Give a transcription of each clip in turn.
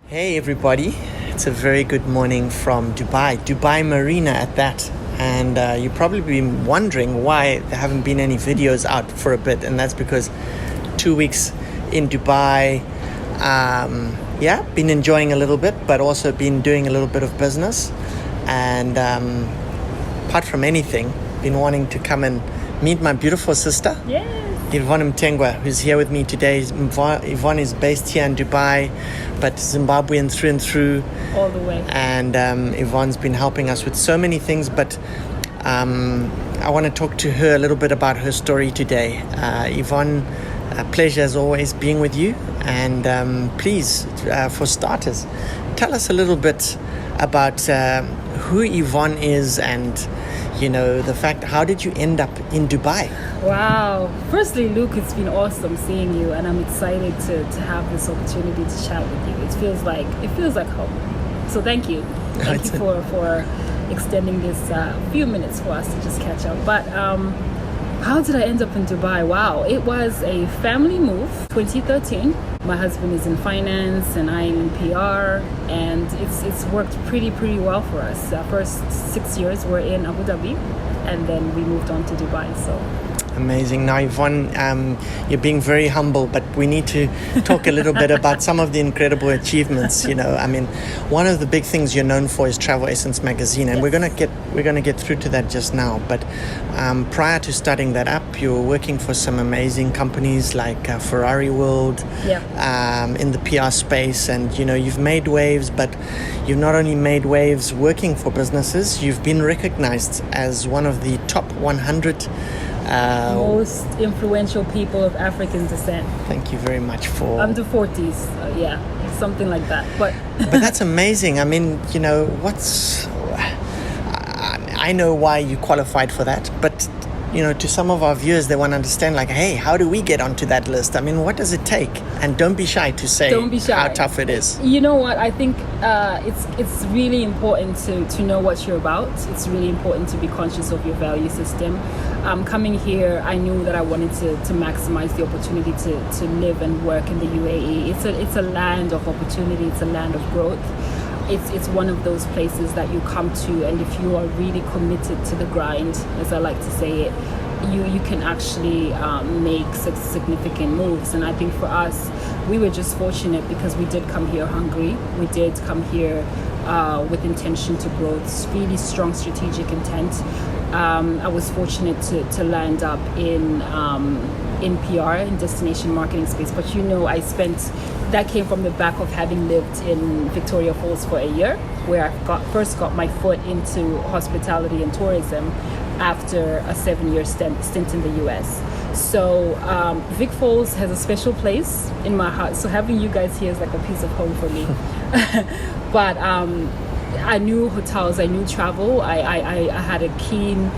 Hey everybody, it's a very good morning from Dubai Marina at that. And you've probably been wondering why there haven't been any videos out for a bit, and that's because 2 weeks in Dubai, been enjoying a little bit, but also been doing a little bit of business. And apart from anything, been wanting to come and meet my beautiful sister. Yes. Yvonne Mtengwa, who's here with me today. Yvonne is based here in Dubai, but Zimbabwean through and through. All the way. And Yvonne's been helping us with so many things, but I want to talk to her a little bit about her story today. Yvonne, a pleasure as always being with you. And please, for starters, tell us a little bit about who Yvonne is and, the fact, how did you end up in Dubai? Wow. Firstly, Luke, it's been awesome seeing you, and I'm excited to have this opportunity to chat with you. It feels like home. So thank you. Thank you for extending this few minutes for us to just catch up. But how did I end up in Dubai? Wow. It was a family move, 2013. My husband is in finance and I'm in PR, and it's worked pretty well for us. First 6 years we're in Abu Dhabi, and then we moved on to Dubai. So amazing. Now, Yvonne, you're being very humble, but we need to talk a little bit about some of the incredible achievements. One of the big things you're known for is Travel Essence magazine, and yes. we're gonna get through to that just now. But prior to starting that up, you were working for some amazing companies like Ferrari World, in the PR space, and you've made waves. But you've not only made waves working for businesses, you've been recognized as one of the top 100 most influential people of African descent. Thank you very much for under 40s, something like that. But that's amazing. I mean, I know why you qualified for that, but to some of our viewers, they want to understand, like, hey, how do we get onto that list? I mean, what does it take? And don't be shy to say how tough it is. You know what? I think it's really important to know what you're about. It's really important to be conscious of your value system. Coming here, I knew that I wanted to maximize the opportunity to live and work in the UAE. It's a land of opportunity. It's a land of growth. It's one of those places that you come to, and if you are really committed to the grind, as I like to say it, you can actually make significant moves. And I think for us, we were just fortunate because we did come here hungry. We did come here with intention to grow. It's really strong strategic intent. I was fortunate to land up in PR, in destination marketing space. But that came from the back of having lived in Victoria Falls for a year, where I first got my foot into hospitality and tourism after a 7-year stint in the US. So Vic Falls has a special place in my heart. So having you guys here is like a piece of home for me. But I knew hotels, I knew travel. I had a keen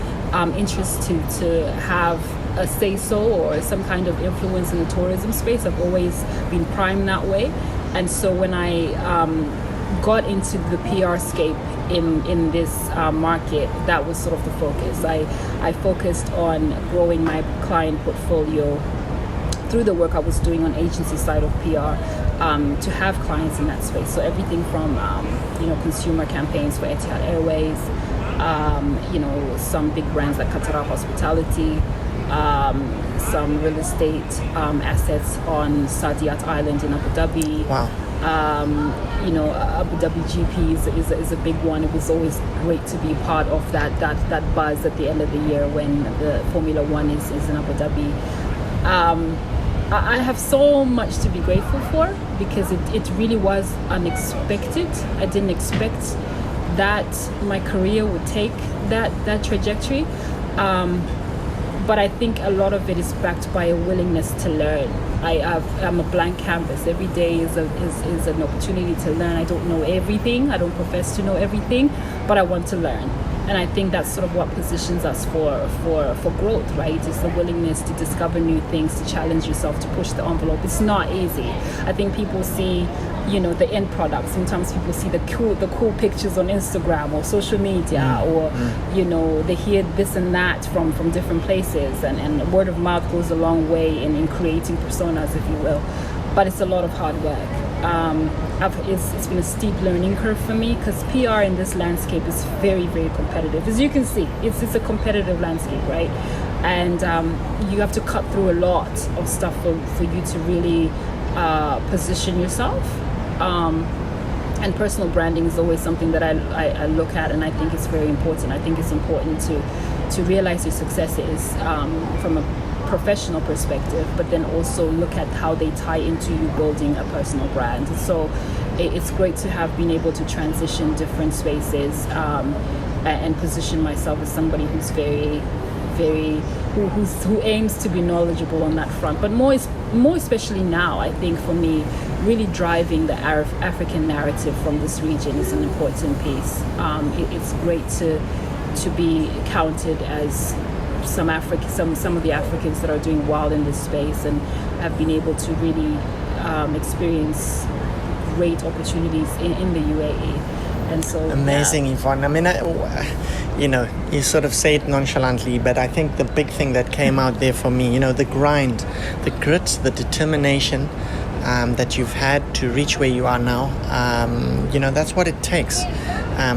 interest to have a say-so or some kind of influence in the tourism space. I've always been primed that way. And so when I got into the PR scape in this market, that was sort of the focus. I focused on growing my client portfolio through the work I was doing on agency side of PR, to have clients in that space. So everything from consumer campaigns for Etihad Airways, some big brands like Qatar Hospitality, some real estate assets on Saadiyat Island in Abu Dhabi. Wow. Abu Dhabi GP is a big one. It was always great to be part of that buzz at the end of the year when the Formula One is in Abu Dhabi. I have so much to be grateful for because it really was unexpected. I didn't expect that my career would take that trajectory. But I think a lot of it is backed by a willingness to learn. I'm a blank canvas. Every day is an opportunity to learn. I don't know everything. I don't profess to know everything, but I want to learn. And I think that's sort of what positions us for growth, right? It's the willingness to discover new things, to challenge yourself, to push the envelope. It's not easy. I think people see, the end product. Sometimes people see the cool pictures on Instagram or social media, or they hear this and that from different places, and word of mouth goes a long way in creating personas, if you will. But it's a lot of hard work. it's been a steep learning curve for me, because PR in this landscape is very, very competitive. As you can see, it's a competitive landscape, right? And you have to cut through a lot of stuff for you to really position yourself. And personal branding is always something that I look at, and I think it's very important. I think it's important to realize your successes from a professional perspective, but then also look at how they tie into you building a personal brand. So it's great to have been able to transition different spaces and position myself as somebody who's who aims to be knowledgeable on that front. But more especially now, I think for me, really driving the African narrative from this region is an important piece. It's great to be counted as some of the Africans that are doing well in this space and have been able to really experience great opportunities in the UAE. And so amazing, yeah. Yvonne. I mean, you sort of say it nonchalantly, but I think the big thing that came out there for me, the grind, the grit, the determination that you've had to reach where you are now, that's what it takes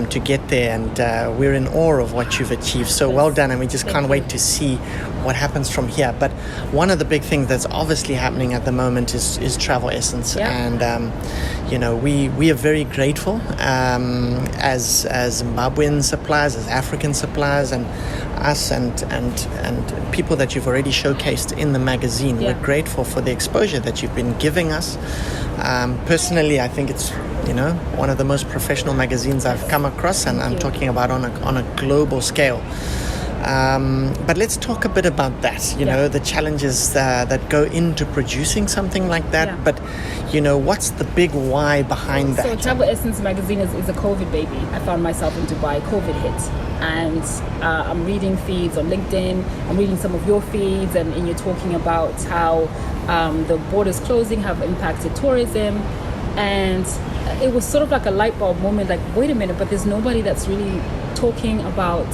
to get there, and we're in awe of what you've achieved. So well done, and we just can't wait to see what happens from here. But one of the big things that's obviously happening at the moment is Travel Essence, and we are very grateful as Zimbabwean suppliers, as African suppliers, and us and people that you've already showcased in the magazine. Yeah. We're grateful for the exposure that you've been giving us. Personally, I think it's one of the most professional magazines I've come across, and I'm talking about on a global scale. But let's talk a bit about that, the challenges that go into producing something like that. Yeah. But, what's the big why behind that? So Travel Essence magazine is a COVID baby. I found myself in Dubai, COVID hit. And I'm reading feeds on LinkedIn, I'm reading some of your feeds, and you're talking about how the borders closing have impacted tourism. And it was sort of like a light bulb moment, like, wait a minute, but there's nobody that's really talking about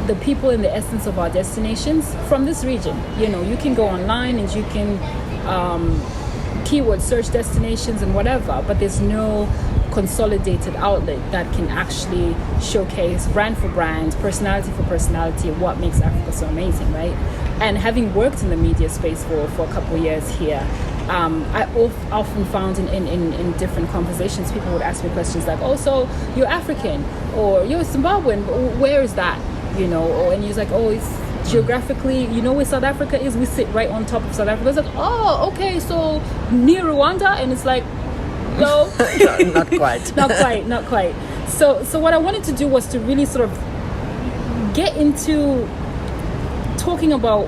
the people and the essence of our destinations from this region. You can go online and you can keyword search destinations and whatever, but there's no consolidated outlet that can actually showcase brand for brand, personality for personality, of what makes Africa so amazing, right? And having worked in the media space for a couple of years here, I often found in different conversations, people would ask me questions like, oh, so you're African, or you're Zimbabwean, but where is that? And he's like, oh, it's geographically, where South Africa is? We sit right on top of South Africa. It's like, oh, okay, so near Rwanda? And it's like, no. Not quite. Not quite. So what I wanted to do was to really sort of get into talking about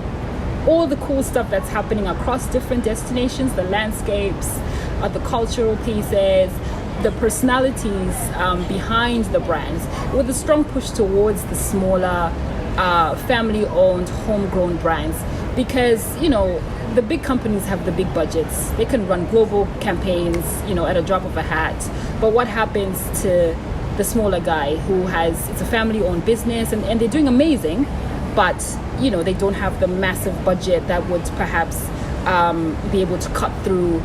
all the cool stuff that's happening across different destinations, the landscapes, the cultural pieces, the personalities behind the brands, with a strong push towards the smaller family-owned, homegrown brands. Because, the big companies have the big budgets. They can run global campaigns, at a drop of a hat. But what happens to the smaller guy it's a family-owned business, and they're doing amazing, but they don't have the massive budget that would perhaps be able to cut through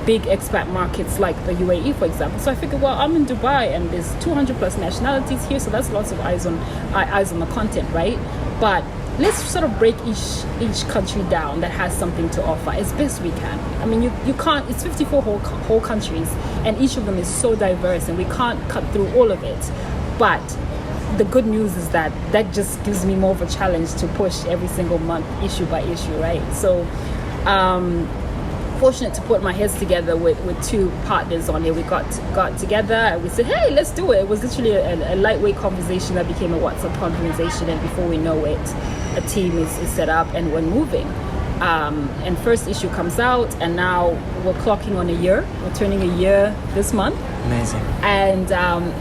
big expat markets like the UAE, for example. So I figured, well, I'm in Dubai and there's 200 plus nationalities here, so that's lots of eyes on the content, right? But let's sort of break each country down that has something to offer as best we can. I mean, you can't, it's 54 whole countries, and each of them is so diverse, and we can't cut through all of it. But the good news is that just gives me more of a challenge to push every single month, issue by issue, right? So fortunate to put my heads together with two partners on it. We got together and we said, hey, let's do it. It was literally a lightweight conversation that became a WhatsApp conversation, and before we know it, a team is set up and we're moving. And first issue comes out, and now we're clocking on a year. We're turning a year this month. Amazing. And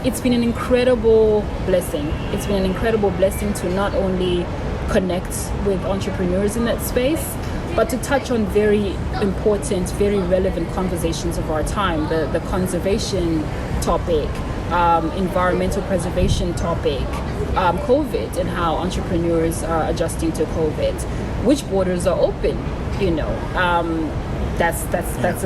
it's been an incredible blessing. It's been an incredible blessing to not only connect with entrepreneurs in that space, but to touch on very important, very relevant conversations of our time. The conservation topic, environmental preservation topic, COVID and how entrepreneurs are adjusting to COVID, which borders are open, that's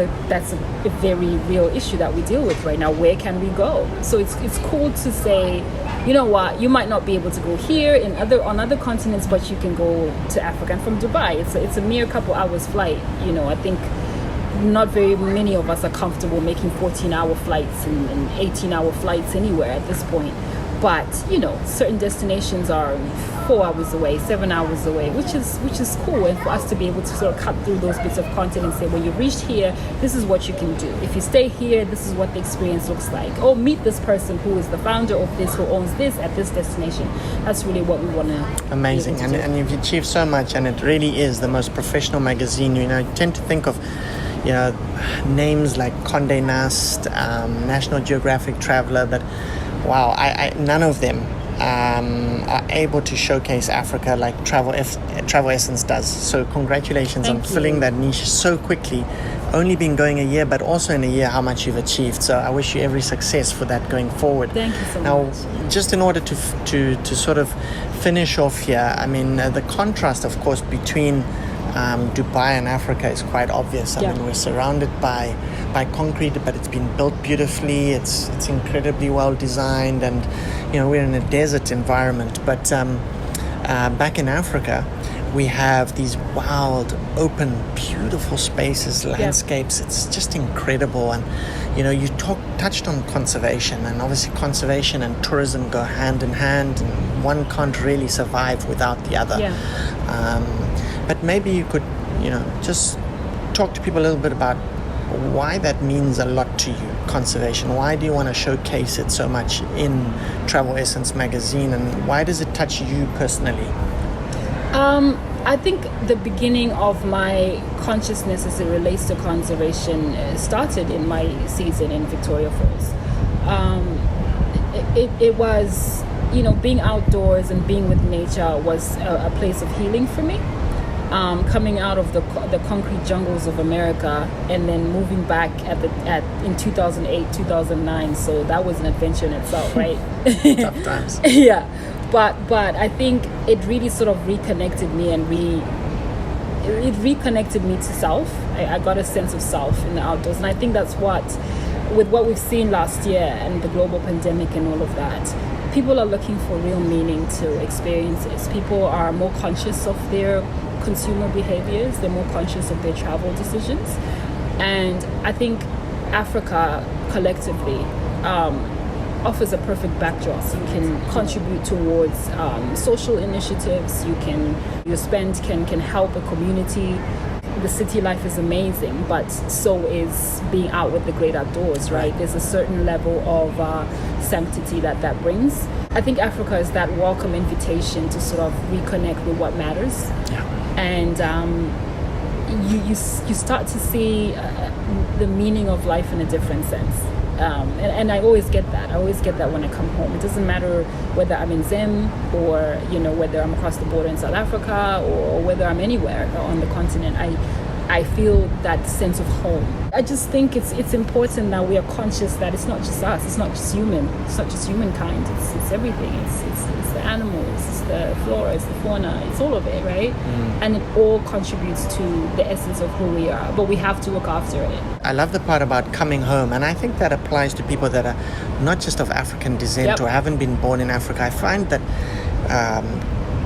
a very real issue that we deal with right now. Where can we go? So it's cool to say, you know what, you might not be able to go here on other continents, but you can go to Africa. And from Dubai, it's a mere couple hours flight. You know, I think not very many of us are comfortable making 14-hour flights and 18-hour flights anywhere at this point. But you know, certain destinations are 4 hours away, 7 hours away, which is cool. And for us to be able to sort of cut through those bits of content and say, well, you reached here, this is what you can do. If you stay here, this is what the experience looks like. Oh, meet this person who is the founder of this, who owns this at this destination. That's really what we want to. Amazing. And you've achieved so much, and it really is the most professional magazine. You know, you tend to think of, you know, names like Condé Nast, National Geographic Traveler, but wow, I none of them are able to showcase Africa like Travel Essence does. So congratulations on filling that niche so quickly. Only been going a year, but also in a year how much you've achieved. So I wish you every success for that going forward. Thank you so much. Now, just in order to sort of finish off here, I mean, the contrast, of course, between Dubai and Africa is quite obvious. I mean, we're surrounded by concrete, but it's been built beautifully. It's incredibly well designed, and you know, we're in a desert environment. But back in Africa, we have these wild, open, beautiful spaces, landscapes. It's just incredible. And you know, you touched on conservation, and obviously conservation and tourism go hand in hand, and one can't really survive without the other. But maybe you could, you know, just talk to people a little bit about why that means a lot to you, conservation. Why do you want to showcase it so much in Travel Essence magazine, and why does it touch you personally? I think the beginning of my consciousness as it relates to conservation started in my season in Victoria Falls. It was, you know, being outdoors and being with nature was a place of healing for me. Coming out of the concrete jungles of America and then moving back in 2008, 2009. So that was an adventure in itself, right? Tough times. Yeah. But I think it really sort of reconnected me, and it reconnected me to self. I got a sense of self in the outdoors, and I think that's with what we've seen last year and the global pandemic and all of that, people are looking for real meaning to experiences. People are more conscious of their consumer behaviors. They're more conscious of their travel decisions, and I think Africa collectively offers a perfect backdrop. So you can contribute towards social initiatives. Your spend can help a community. The city life is amazing, but so is being out with the great outdoors, right? There's a certain level of sanctity that brings. I think Africa is that welcome invitation to sort of reconnect with what matters. And you start to see the meaning of life in a different sense. And I always get that. I always get that when I come home. It doesn't matter whether I'm in Zim or, you know, whether I'm across the border in South Africa or whether I'm anywhere on the continent. I feel that sense of home. I just think it's important that we are conscious that it's not just us. It's not just humankind. It's everything. It's the animals, it's the flora, it's the fauna, it's all of it, right? And it all contributes to the essence of who we are, but we have to look after it. I love the part about coming home, and I think that applies to people that are not just of African descent or haven't been born in Africa. I find that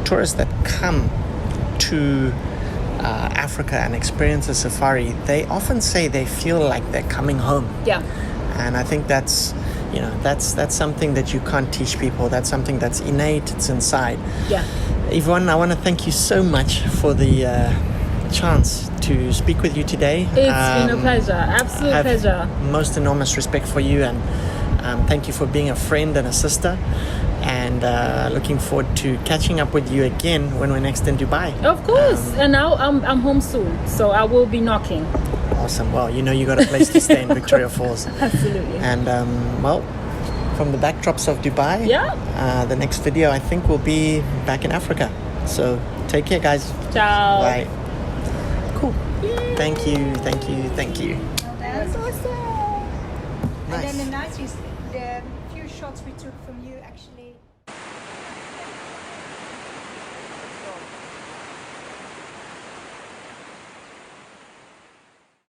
tourists that come to Africa and experience a safari, they often say they feel like they're coming home. And I think that's something that you can't teach people. That's something that's innate. It's inside. Yvonne, I want to thank you so much for the chance to speak with you today. It's been a pleasure. Absolute pleasure. Most enormous respect for you, and thank you for being a friend and a sister. And looking forward to catching up with you again when we're next in Dubai. Of course. And now I'm home soon, so I will be knocking. Awesome. Well, you know you got a place to stay in Victoria Falls. Absolutely. And well, from the backdrops of Dubai, the next video I think will be back in Africa. So take care, guys. Ciao. Bye. Cool. Yay. Thank you. That's awesome. Nice. And then the few shots we took from you actually